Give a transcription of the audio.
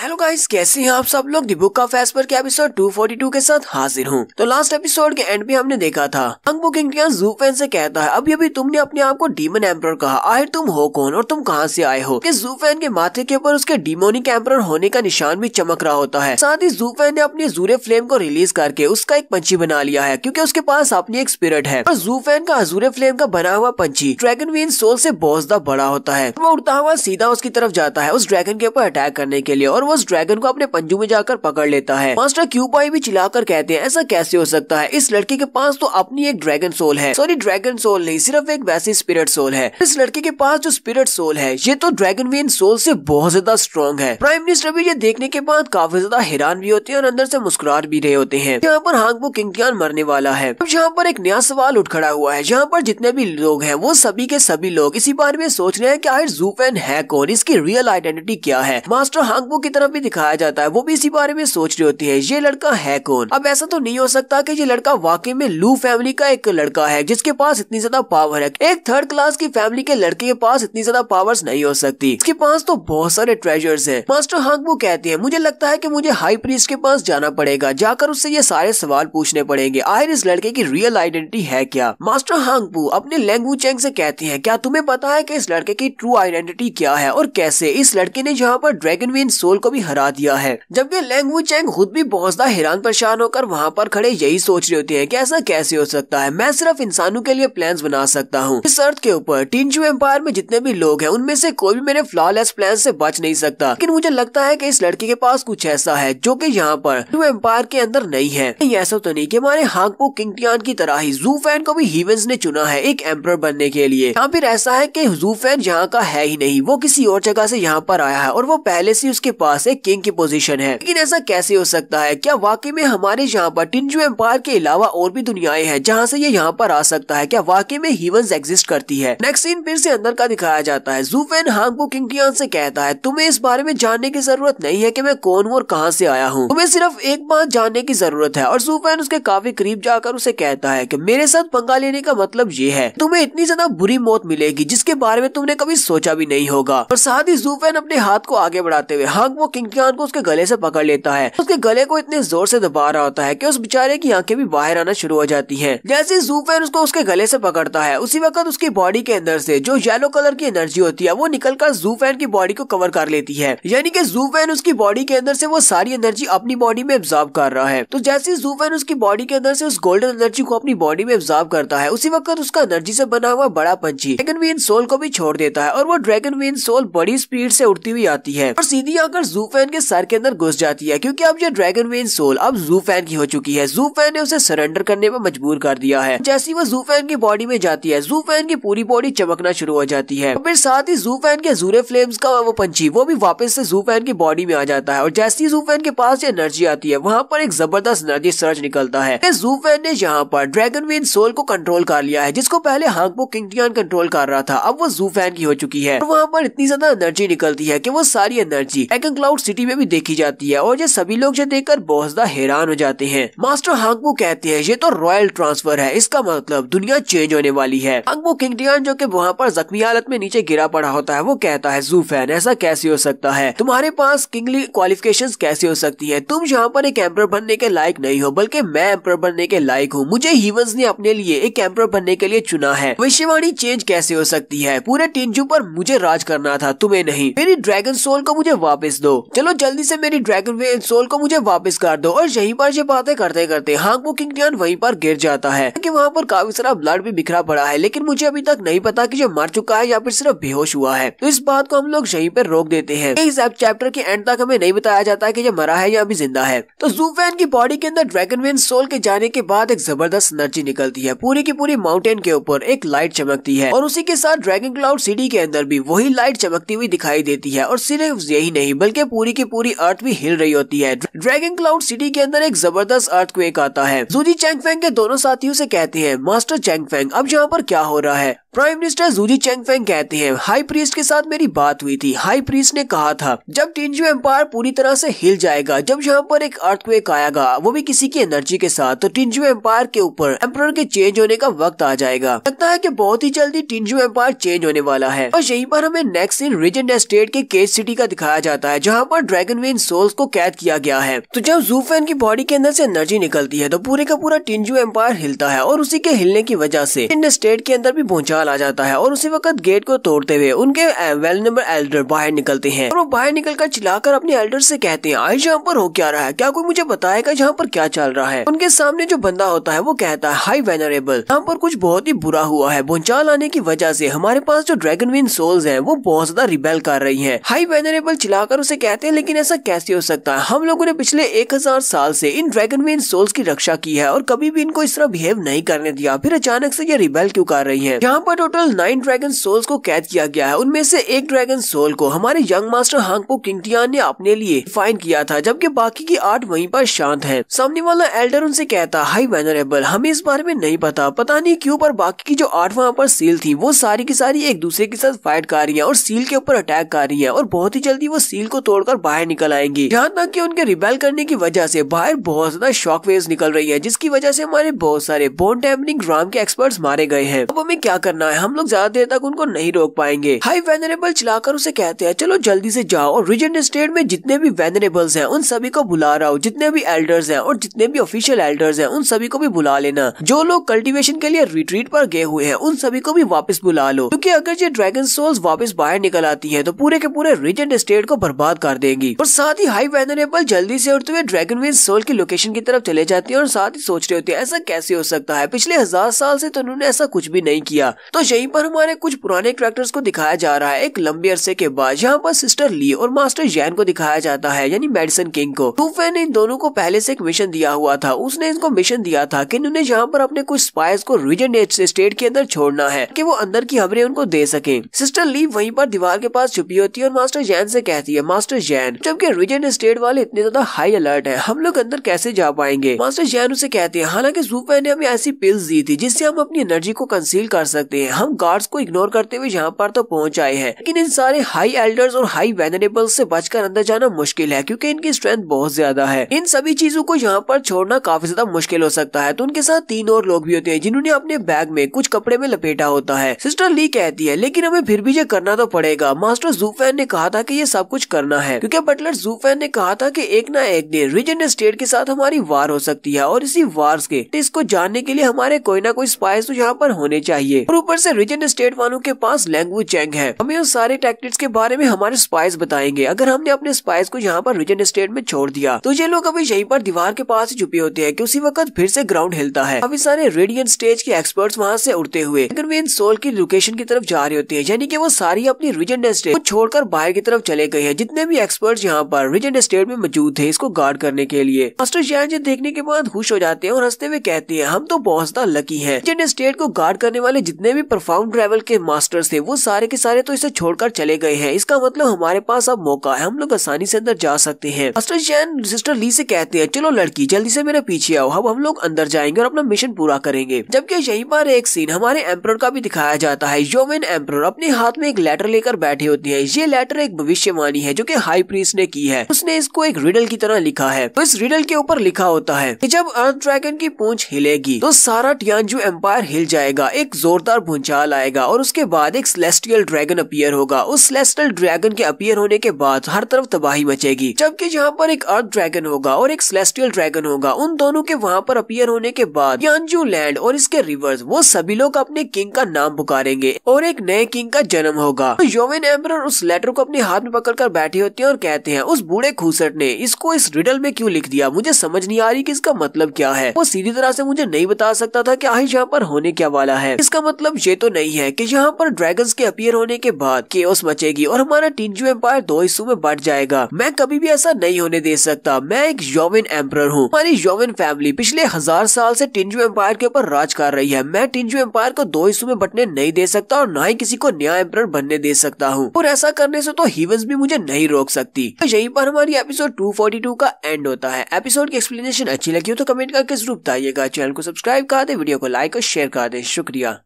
Hello guys, कैसे हैं आप सब लोग। द बुक ऑफ एस्पर के एपिसोड 242 के साथ हाजिर हूँ। तो लास्ट एपिसोड के एंड में हमने देखा था हंग बू किंगटियान ज़ू फैन से कहता है अभी तुमने अपने आप को डीमन एम्परर कहा, आखिर तुम हो कौन और तुम कहाँ से आए हो। ज़ू फैन के माथे के ऊपर उसके डिमोनिक एम्परर होने का निशान भी चमक रहा होता है। साथ ही ज़ू फैन ने अपनी अज़ूरे फ्लेम को रिलीज करके उसका एक पंछी बना लिया है क्योंकि उसके पास अपनी एक स्पिरिट है। और ज़ू फैन का अज़ूरे फ्लेम का बना हुआ पंछी ड्रैगन वीन सोल से बहुत ज्यादा बड़ा होता है। वो उड़ता हुआ सीधा उसकी तरफ जाता है उस ड्रैगन के ऊपर अटैक करने के लिए और वो उस ड्रैगन को अपने पंजों में जाकर पकड़ लेता है। मास्टर क्यूपाई भी चिल्लाकर कहते हैं ऐसा कैसे हो सकता है, इस लड़के के पास तो अपनी एक ड्रैगन सोल है। सॉरी, ड्रैगन सोल नहीं, सिर्फ एक वैसी स्पिरिट सोल है। इस लड़के के पास जो स्पिरिट सोल है ये तो ड्रैगन वेन सोल से बहुत ज्यादा स्ट्रॉन्ग है। प्राइम मिनिस्टर भी ये देखने के बाद काफी ज्यादा हैरान भी होते हैं और अंदर से मुस्कुरा भी रहे होते हैं। यहाँ पर हंग बू किंगटियान मरने वाला है। अब यहाँ पर एक नया सवाल उठ खड़ा हुआ है। यहाँ पर जितने भी लोग हैं वो सभी के सभी लोग इसी बारे में सोच रहे हैं कि आखिर ज़ू फैन है कौन, इसकी रियल आइडेंटिटी क्या है। मास्टर हंग बू की तरफ भी दिखाया जाता है, वो भी इसी बारे में सोच रही होती है ये लड़का है कौन। अब ऐसा तो नहीं हो सकता कि ये लड़का वाकई में लू फैमिली का एक लड़का है जिसके पास इतनी ज्यादा पावर है। एक थर्ड क्लास की फैमिली के लड़के के पास इतनी ज्यादा पावर्स नहीं हो सकती। इसके पास तो बहुत सारे ट्रेजर्स हैं। मास्टर हंग बू कहते हैं मुझे लगता है कि मुझे हाई प्रीस्ट के पास जाना पड़ेगा, जाकर उससे ये सारे सवाल पूछने पड़ेंगे, आखिर इस लड़के की रियल आइडेंटिटी है क्या। मास्टर हंग बू अपने लेंग वू चेंग से कहते हैं क्या तुम्हें पता है कि इस लड़के की ट्रू आइडेंटिटी क्या है और कैसे इस लड़के ने यहाँ पर ड्रैगन वेन सोल को भी हरा दिया है। जबकि लेंग वू चेंग खुद भी बहुत ज्यादा हैरान परेशान होकर वहाँ पर खड़े यही सोच रहे होते हैं कि ऐसा कैसे हो सकता है, मैं सिर्फ इंसानों के लिए प्लान्स बना सकता हूँ। इस अर्थ के ऊपर टिंजू एम्पायर में जितने भी लोग हैं उनमें से कोई भी मेरे फ्लॉलेस प्लान से बच नहीं सकता। लेकिन मुझे लगता है कि इस लड़के के पास कुछ ऐसा है जो कि यहाँ पर टिंजू एम्पायर के अंदर नहीं है। ऐसा तो नहीं कि हमारे हंग बू किंगटियान की तरह ही ज़ू फैन को भी हीवेंस ने चुना है एक एम्परर बनने के लिए, या फिर ऐसा है कि ज़ू फैन यहाँ का है ही नहीं, वो किसी और जगह से यहाँ पर आया है और वो पहले से उसके पास एक किंग की पोजीशन है। लेकिन ऐसा कैसे हो सकता है, क्या वाकई में हमारे यहाँ पर टिंजू एम्पायर के अलावा और भी दुनियाएं हैं जहाँ से ये यहाँ पर आ सकता है, क्या वाकई में हीवेंस एग्जिस्ट करती है। नेक्स्ट सीन फिर से अंदर का दिखाया जाता है। ज़ू फैन हंग बू किंगटियान से कहता है तुम्हें इस बारे में जानने की जरूरत नहीं है कि मैं कौन हूँ और कहाँ से आया हूँ, तुम्हें सिर्फ एक बात जानने की जरूरत है। और ज़ू फैन उसके काफी करीब जाकर उसे कहता है कि मेरे साथ पंगा लेने का मतलब ये है तुम्हें इतनी ज्यादा बुरी मौत मिलेगी जिसके बारे में तुमने कभी सोचा भी नहीं होगा। और साथ ही ज़ू फैन अपने हाथ को आगे बढ़ाते हुए हंग बू किंगटियान को उसके गले से पकड़ लेता है। उसके गले को इतने जोर से दबा रहा होता है कि उस बेचारे की आंखें भी बाहर आना शुरू हो जाती हैं। जैसे ज़ू फैन उसको उसके गले से पकड़ता है उसी वक्त उसकी बॉडी के अंदर से जो येलो कलर की एनर्जी होती है वो निकलकर ज़ू फैन की बॉडी को कवर कर लेती है। यानी कि ज़ू फैन उसकी बॉडी के अंदर से वो सारी एनर्जी अपनी बॉडी में एब्जॉर्ब कर रहा है। तो जैसे ज़ू फैन उसकी बॉडी के अंदर से उस गोल्डन एनर्जी को अपनी बॉडी में एब्जॉर्ब करता है उसी वक्त उसका एनर्जी से बना हुआ बड़ा पंछी ड्रैगन वेन सोल को भी छोड़ देता है और वो ड्रैगन वेन सोल बड़ी स्पीड से उड़ती हुई आती है और सीधी आकर ज़ू फैन के सर के अंदर घुस जाती है क्योंकि अब ये ड्रैगन वेन सोल अब ज़ू फैन की हो चुकी है। ज़ू फैन ने उसे सरेंडर करने पर मजबूर कर दिया है। जैसे ही वो ज़ू फैन की बॉडी में जाती है ज़ू फैन की पूरी बॉडी चमकना शुरू हो जाती है। फिर साथ ही ज़ू फैन के अज़ूरे फ्लेम्स का वो पंछी वो भी वापस से ज़ू फैन की बॉडी में आ जाता है और जैसे ही ज़ू फैन के पास ये एनर्जी आती है वहाँ पर एक जबरदस्त एनर्जी सर्ज निकलता है। ज़ू फैन ने यहाँ पर ड्रैगन वेन सोल को कंट्रोल कर लिया है जिसको पहले हंग बू किंगटियान कंट्रोल कर रहा था, अब वो ज़ू फैन की हो चुकी है। और वहाँ पर इतनी ज्यादा एनर्जी निकलती है कि वो सारी एनर्जी ड्रैगन क्लाउड सिटी में भी देखी जाती है और ये सभी लोग जो देखकर बहुत ज्यादा हैरान हो जाते हैं। मास्टर हंग बू कहते हैं ये तो रॉयल ट्रांसफर है, इसका मतलब दुनिया चेंज होने वाली है। हंग बू किंगटियान जो कि वहाँ पर जख्मी हालत में नीचे गिरा पड़ा होता है वो कहता है ज़ू फैन ऐसा कैसे हो सकता है, तुम्हारे पास किंगली क्वालिफिकेशंस कैसे हो सकती है, तुम यहाँ पर एक एम्परर बनने के लायक नहीं हो बल्कि मैं एम्परर बनने के लायक हूँ, मुझे हीवेंस ने अपने लिए एक एम्परर बनने के लिए चुना है। भविष्यवाणी चेंज कैसे हो सकती है, पूरे टिंजू पर मुझे राज करना था तुम्हें नहीं, मेरी ड्रैगन सोल को मुझे वापस दो, चलो जल्दी से मेरी ड्रैगन वेन सोल को मुझे वापस कर दो। और यहीं पर ये बातें करते करते हंग बू किंगटियान वहीं पर गिर जाता है कि वहाँ पर काफी सारा ब्लड भी बिखरा पड़ा है लेकिन मुझे अभी तक नहीं पता कि ये मर चुका है या फिर सिर्फ बेहोश हुआ है। तो इस बात को हम लोग यहीं पर रोक देते हैं। इस चैप्टर के एंड तक हमें नहीं बताया जाता है कि ये मरा है या अभी जिंदा है। तो ज़ू फैन की बॉडी के अंदर ड्रैगन वेन सोल के जाने के बाद एक जबरदस्त एनर्जी निकलती है, पूरी की पूरी माउंटेन के ऊपर एक लाइट चमकती है और उसी के साथ ड्रैगन क्लाउड सिटी के अंदर भी वही लाइट चमकती हुई दिखाई देती है। और सिर्फ यही नहीं बल्कि पूरी की पूरी अर्थ भी हिल रही होती है। ड्रैगन क्लाउड सिटी के अंदर एक जबरदस्त अर्थक्वेक आता है। ज़ूजी चैंगफेंग के दोनों साथियों से कहते हैं मास्टर चैंगफेंग अब यहाँ पर क्या हो रहा है। प्राइम मिनिस्टर ज़ूजी चैंगफेंग कहते हैं हाई प्रीस्ट के साथ मेरी बात हुई थी, हाई प्रीस्ट ने कहा था जब टिंजू एम्पायर पूरी तरह से हिल जाएगा, जब यहाँ पर एक अर्थक्वेक आएगा वो भी किसी की एनर्जी के साथ, तो टिंजू एम्पायर के ऊपर एम्परर के चेंज होने का वक्त आ जाएगा। लगता है कि बहुत ही जल्दी टिंजू एम्पायर चेंज होने वाला है। और यहीं पर हमें नेक्स्ट सीन रीजेंट एस्टेट के केज सिटी का दिखाया जाता है जहाँ पर ड्रैगन वेन सोल्स को कैद किया गया है। तो जब ज़ू फैन की बॉडी के अंदर से एनर्जी निकलती है तो पूरे का पूरा टिंजू एम्पायर हिलता है और उसी के हिलने की वजह से इन स्टेट के अंदर भी भूचाल आ जाता है और उसी वक्त गेट को तोड़ते हुए उनके वेलनेबल एल्डर बाहर निकलते हैं और वो बाहर निकलकर चिल्लाकर अपने एल्डर से कहते हैं, आज यहाँ पर हो क्या रहा है, क्या कोई मुझे बताएगा जहाँ पर क्या चल रहा है। उनके सामने जो बंदा होता है वो कहता है, हाई वेनरेबल, यहाँ पर कुछ बहुत ही बुरा हुआ है। भूचाल आने की वजह से हमारे पास जो ड्रैगन विन सोल्स हैं वो बहुत ज्यादा रिबेल कर रही हैं। हाई वेनरेबल चिल्लाकर उसे कहते हैं, लेकिन ऐसा कैसे हो सकता है, हम लोगों ने पिछले 1000 साल से इन ड्रैगन विन सोल्स की रक्षा की है और कभी भी इनको इस तरह बिहेव नहीं करने दिया, फिर अचानक से ये रिबेल क्यों कर रही है। यहाँ पर टोटल 9 ड्रैगन सोल्स को कैद किया गया है, उनमें से एक ड्रैगन सोल को हमारे यंग मास्टर हांगपो किंगटियान ने अपने लिए डिफाइन किया था, जबकि बाकी की 8 वहीं पर शांत हैं। सामने वाला एल्डर उनसे कहता, हाई वेनरेबल, हमें इस बारे में नहीं पता नहीं क्यों, पर बाकी की जो 8 वहाँ पर सील थी वो सारी की सारी एक दूसरे के साथ फाइट कर रही है और सील के ऊपर अटैक कर रही है और बहुत ही जल्दी वो सील को तोड़कर बाहर निकल आएंगी। यहाँ तक कि उनके रिबेल करने की वजह से बाहर बहुत ज्यादा शॉक वेव्स निकल रही है, जिसकी वजह से हमारे बहुत सारे बोन टैम्परिंग ड्राम के एक्सपर्ट्स मारे गए हैं। अब हमें क्या करना है, हम लोग ज्यादा देर तक उनको नहीं रोक पाएंगे। हाई वेनरेबल चिल्लाकर उसे कहते हैं, चलो जल्दी से जाओ और रीजेंट स्टेट में जितने भी वेनरेबल्स हैं उन सभी को बुला रहा हूँ, जितने भी एल्डर्स हैं और जितने भी ऑफिशियल एल्डर्स हैं उन सभी को भी बुला लेना। जो लोग कल्टीवेशन के लिए रिट्रीट पर गए हुए हैं उन सभी को भी वापस बुला लो, क्योंकि अगर ये ड्रैगन सोल्स वापस बाहर निकल आती हैं तो पूरे के पूरे रीजेंट स्टेट को बर्बाद कर देंगी। और साथ ही हाई वेनरेबल जल्दी से उड़ते हुए ड्रैगन विन सोल की लोकेशन की तरफ चले जाते हैं और साथ ही सोच रहे होते हैं, ऐसा कैसे हो सकता है, पिछले 1000 साल से तो उन्होंने ऐसा कुछ भी नहीं किया। तो यहीं पर हमारे कुछ पुराने कैरेक्टर्स को दिखाया जा रहा है एक लंबे अरसे के बाद। यहाँ पर सिस्टर ली और मास्टर जैन को दिखाया जाता है, यानी मेडिसिन किंग को। ज़ू फैन ने इन दोनों को पहले से एक मिशन दिया हुआ था, उसने इनको मिशन दिया था कि इन्होंने यहाँ पर अपने कुछ स्पाइस को रीजेंट स्टेट के अंदर छोड़ना है कि वो अंदर की खबरें उनको दे सके। सिस्टर ली वहीं पर दीवार के पास छुपी होती है और मास्टर जैन से कहती है, मास्टर जैन, जबकि रीजेंट स्टेट वाले इतने ज्यादा हाई अलर्ट है, हम लोग अंदर कैसे जा पाएंगे। मास्टर जैन उसे कहते हैं, हालांकि ज़ू फैन ने हमें ऐसी पिल्स दी थी जिससे हम अपनी एनर्जी को कंसील कर सकते हैं, हम गार्ड्स को इग्नोर करते हुए यहाँ पर तो पहुंच आए हैं, लेकिन इन सारे हाई एल्डर्स और हाई वेनरेबल्स से बचकर अंदर जाना मुश्किल है क्योंकि इनकी स्ट्रेंथ बहुत ज्यादा है। इन सभी चीजों को यहाँ पर छोड़ना काफी ज्यादा मुश्किल हो सकता है। तो उनके साथ 3 और लोग भी होते हैं जिन्होंने अपने बैग में कुछ कपड़े में लपेटा होता है। सिस्टर ली कहती है, लेकिन हमें फिर भी ये करना तो पड़ेगा, मास्टर ज़ू फैन ने कहा था कि ये सब कुछ करना है, क्योंकि बटलर ज़ू फैन ने कहा था कि एक ना एक दिन रीजेंट स्टेट के साथ हमारी वार हो सकती है और इसी वार्स के इसको जानने के लिए हमारे कोई ना कोई स्पाइस तो यहाँ पर होने चाहिए। और ऊपर से रीजेंट स्टेट वालों के पास लैंग्वेज चेंग है, हमें उन सारे टैक्टिक्स के बारे में हमारे स्पाइस बताएंगे। अगर हमने अपने स्पाइस को यहाँ पर रीजेंट स्टेट में छोड़ दिया तो ये लोग अभी यहीं पर दीवार के पास ही छुपे होते हैं कि उसी वक्त फिर से ग्राउंड हिलता है। अभी सारे रेडियंट स्टेज के एक्सपर्ट्स वहाँ से उड़ते हुए ड्रैगन वेन सोल की लोकेशन की तरफ जा रहे होते हैं, यानी कि वो सारी अपनी रीजेंट स्टेट को छोड़कर बाहर की तरफ चले गए हैं। जितने भी एक्सपर्ट्स यहाँ पर रीजेंट स्टेट में मौजूद थे इसको गार्ड करने के लिए। मास्टर जैन देखने के बाद खुश हो जाते हैं और हंसते हुए कहते हैं, हम तो बहुत ज्यादा लकी हैं। रीजेंट स्टेट को गार्ड करने वाले जितने भी परफॉर्म ट्रैवल के मास्टर्स थे वो सारे के सारे तो इसे छोड़कर चले गए हैं, इसका मतलब हमारे पास अब मौका है, हम लोग आसानी से अंदर जा सकते हैं। मास्टर जैन सिस्टर ली से कहते हैं, चलो लड़की जल्दी से मेरे पीछे आओ, अब हम लोग अंदर जाएंगे और अपना मिशन पूरा करेंगे। जबकि यहीं पर एक सीन हमारे एम्परर का भी दिखाया जाता है। योवेन एम्परर अपने हाथ में एक लेटर लेकर बैठे होती है। ये लेटर एक भविष्यवाणी है जो कि हाई प्रीस्ट ने की है, उसने इसको एक रिडल की तरह लिखा है। तो इस रिडल के ऊपर लिखा होता है कि जब अर्थ ड्रैगन की पूंछ हिलेगी तो सारा टियानजू एम्पायर हिल जाएगा, एक जोरदार भूचाल आएगा और उसके बाद एक सेलेस्टियल ड्रैगन अपीयर होगा। उस सेलेस्टियल ड्रैगन के अपीयर होने के बाद हर तरफ तबाही मचेगी। जबकि जहाँ पर एक अर्थ ड्रैगन होगा और एक सेलेस्टियल ड्रैगन होगा, उन दोनों के वहाँ पर अपीयर होने के बाद टियानजू लैंड और इसके रिवर्स वो सभी लोग अपने किंग का नाम पुकारेंगे और एक नए किंग का जन्म होगा। तो योवेन एम्परर उस लेटर को अपने हाथ में पकड़कर बैठे होते हैं और कहते हैं, उस बूढ़े खूसट ने इसको इस रिडल में क्यों लिख दिया, मुझे समझ नहीं आ रही कि इसका मतलब क्या है। वो सीधी तरह से मुझे नहीं बता सकता था कि आखिर यहाँ पर होने क्या वाला है। इसका मतलब ये तो नहीं है कि यहाँ पर ड्रैगन्स के अपीयर होने के बाद केओस मचेगी और हमारा टिंजू एम्पायर 2 हिस्सों में बढ़ जाएगा। मैं कभी भी ऐसा नहीं होने दे सकता। मैं एक योवेन एम्परर हूँ। हमारी योवेन फैमिली पिछले 1000 साल से टिंजू एम्पायर के ऊपर राज कर रही है। मैं टिंजू एम्पायर को 2 हिस्सों में बंटने नहीं दे सकता और न ही किसी को नया एम्परर बनने दे सकता हूँ, और ऐसा करने से तो हीवंस भी मुझे नहीं रोक सकती। तो यहीं पर हमारी एपिसोड 242 का एंड होता है। एपिसोड की एक्सप्लेनेशन अच्छी लगी हो तो कमेंट करके जरूर बताइएगा। चैनल को सब्सक्राइब कर दे, वीडियो को लाइक और शेयर कर दे। शुक्रिया।